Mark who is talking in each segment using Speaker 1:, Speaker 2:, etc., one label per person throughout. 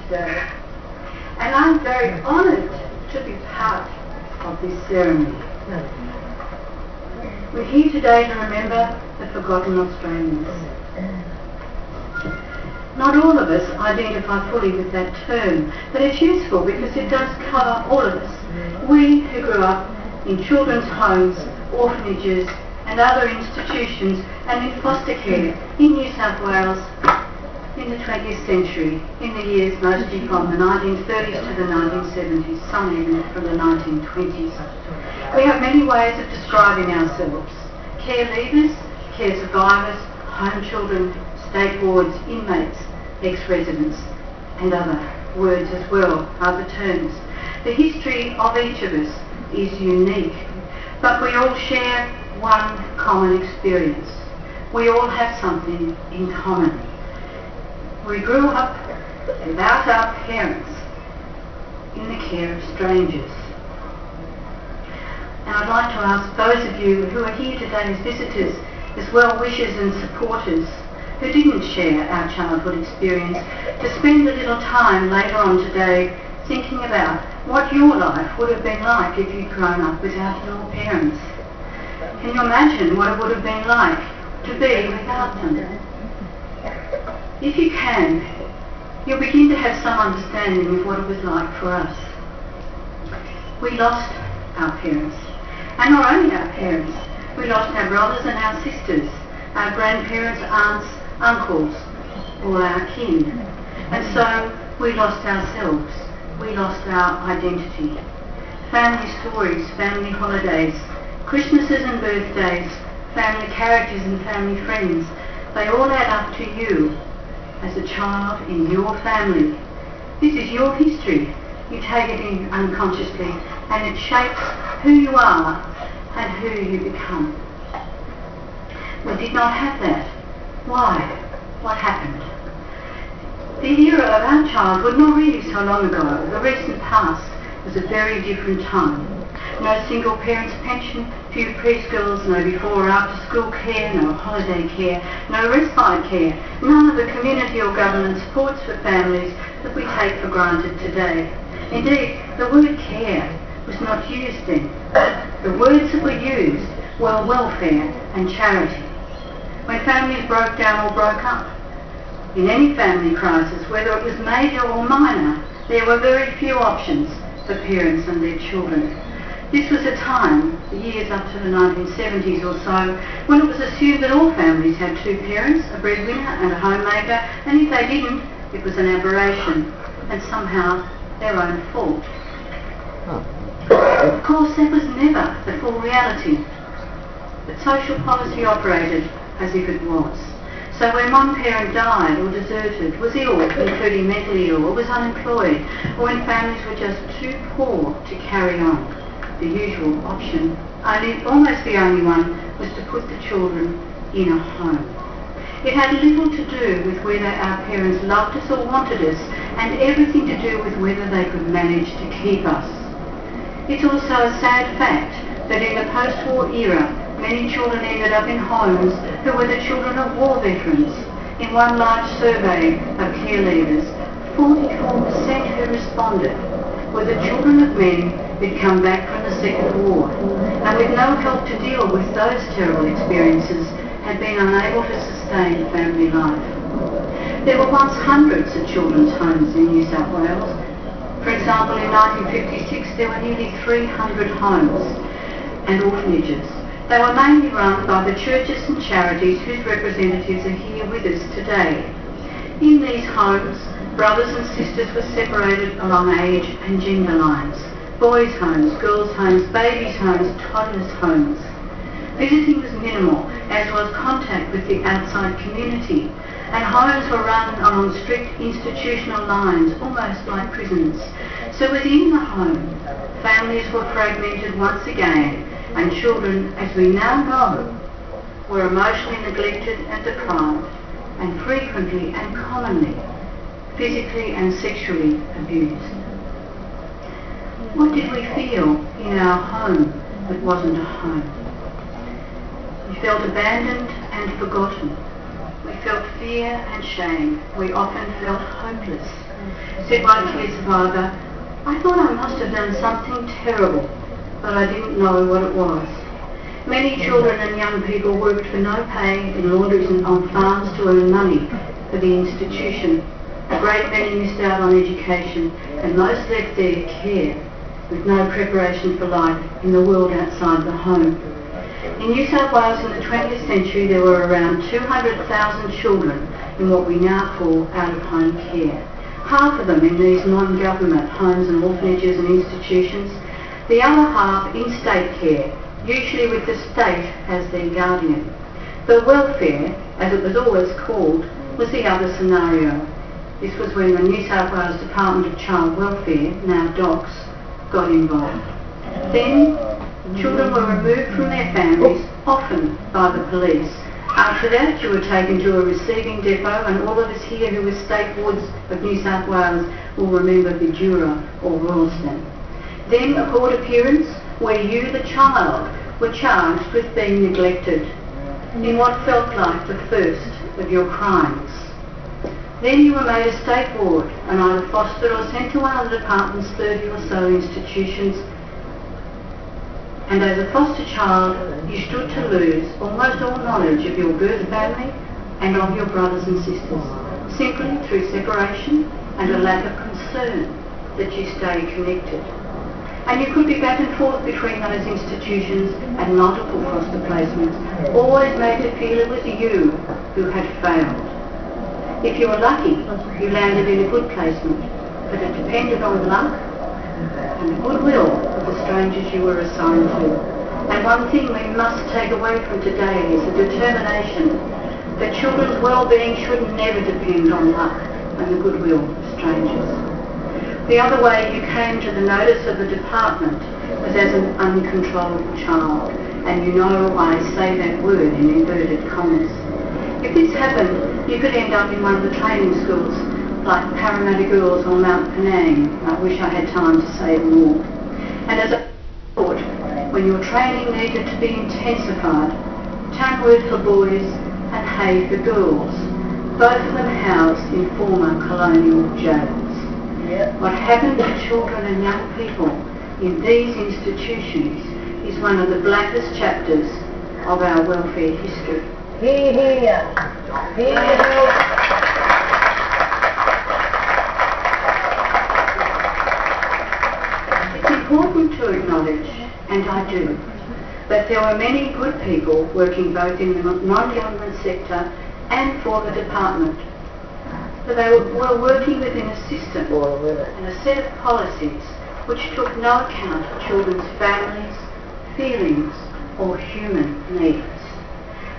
Speaker 1: today. And I'm very honoured to be part of this ceremony. We're here today to remember the forgotten Australians. Not all of us identify fully with that term, but it's useful because it does cover all of us. We who grew up in children's homes, orphanages and other institutions and in foster care in New South Wales in the 20th century, in the years mostly from the 1930s to the 1970s, some even from the 1920s. We have many ways of describing ourselves. Care leavers, care survivors, home children, state wards, inmates, ex-residents and other words as well, other terms. The history of each of us is unique, but we all share one common experience. We all have something in common. We grew up without our parents in the care of strangers. And I'd like to ask those of you who are here today as visitors, as well-wishers and supporters, who didn't share our childhood experience, to spend a little time later on today thinking about what your life would have been like if you'd grown up without your parents. Can you imagine what it would have been like to be without them? If you can, you'll begin to have some understanding of what it was like for us. We lost our parents. And not only our parents, we lost our brothers and our sisters, our grandparents, aunts, uncles, all our kin. And so we lost ourselves. We lost our identity. Family stories, family holidays, Christmases and birthdays, family characters and family friends, they all add up to you as a child in your family. This is your history. You take it in unconsciously and it shapes who you are and who you become. We did not have that. Why? What happened? The era of our childhood, not really so long ago, the recent past, was a very different time. No single parent's pension, few preschools, no before or after school care, no holiday care, no respite care, none of the community or government supports for families that we take for granted today. Indeed, the word care was not used then. The words that were used were welfare and charity. When families broke down or broke up, in any family crisis, whether it was major or minor, there were very few options for parents and their children. This was a time, the years up to the 1970s or so, when it was assumed that all families had two parents, a breadwinner and a homemaker, and if they didn't, it was an aberration, and somehow their own fault. Of course, that was never the full reality, but social policy operated as if it was. So when one parent died or deserted, was ill, including mentally ill, or was unemployed, or when families were just too poor to carry on, the usual option, almost the only one, was to put the children in a home. It had little to do with whether our parents loved us or wanted us, and everything to do with whether they could manage to keep us. It's also a sad fact that in the post-war era, many children ended up in homes who were the children of war veterans. In one large survey of care leavers, 44% who responded were the children of men who'd come back from the Second War, and with no help to deal with those terrible experiences, had been unable to sustain family life. There were once hundreds of children's homes in New South Wales. For example, in 1956 there were nearly 300 homes and orphanages. They were mainly run by the churches and charities whose representatives are here with us today. In these homes, brothers and sisters were separated along age and gender lines. Boys' homes, girls' homes, babies' homes, toddlers' homes. Visiting was minimal, as was contact with the outside community, and homes were run along strict institutional lines, almost like prisons. So within the home, families were fragmented once again, and children, as we now know, were emotionally neglected and deprived, and frequently and commonly physically and sexually abused. What did we feel in our home that wasn't a home? We felt abandoned and forgotten. We felt fear and shame. We often felt hopeless. Said one to his father, "I thought I must have done something terrible, but I didn't know what it was." Many children and young people worked for no pay in laundries and on farms to earn money for the institution. A great many missed out on education, and most left their care with no preparation for life in the world outside the home. In New South Wales in the 20th century there were around 200,000 children in what we now call out-of-home care. Half of them in these non-government homes and orphanages and institutions, the other half in state care, usually with the state as their guardian. The welfare, as it was always called, was the other scenario. This was when the New South Wales Department of Child Welfare, now D.O.C.S, got involved. Then, children were removed from their families, often by the police. After that, you were taken to a receiving depot, and all of us here who were state wards of New South Wales will remember Bidura or Royalston. Then a court appearance where you, the child, were charged with being neglected in what felt like the first of your crimes. Then you were made a state ward and either fostered or sent to one of the department's 30 or so institutions. And as a foster child, you stood to lose almost all knowledge of your birth family and of your brothers and sisters, simply through separation and a lack of concern that you stay connected. And you could be back and forth between those institutions and multiple foster placements, always made to feel it was you who had failed. If you were lucky, you landed in a good placement, but it depended on luck and the goodwill of the strangers you were assigned to. And one thing we must take away from today is the determination that children's well-being should never depend on luck and the goodwill of strangers. The other way you came to the notice of the department was as an uncontrollable child, and you know I say that word in inverted commas. If this happened, you could end up in one of the training schools, like Parramatta Girls or Mount Penang. I wish I had time to say more. And as I thought, when your training needed to be intensified, Tamworth for boys and Hay for girls, both of them housed in former colonial jails. What happened to children and young people in these institutions is one of the blackest chapters of our welfare history.
Speaker 2: Hear, hear.
Speaker 1: It's important to acknowledge, and I do, that there were many good people working both in the non-government sector and for the department. But they were working within a system and a set of policies which took no account of children's families, feelings, or human needs.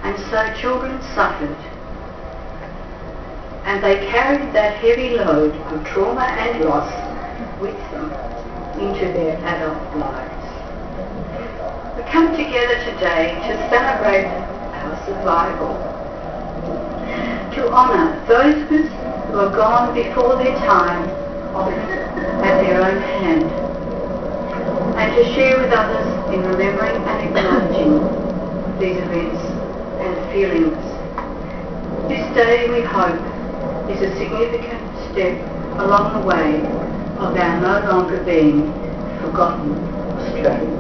Speaker 1: And so children suffered, and they carried that heavy load of trauma and loss with them into their adult lives. We come together today to celebrate our survival, to honour those of us who are gone before their time, often at their own hand, and to share with others in remembering and acknowledging these events and feelings. This day, we hope, is a significant step along the way of our no longer being forgotten Australia.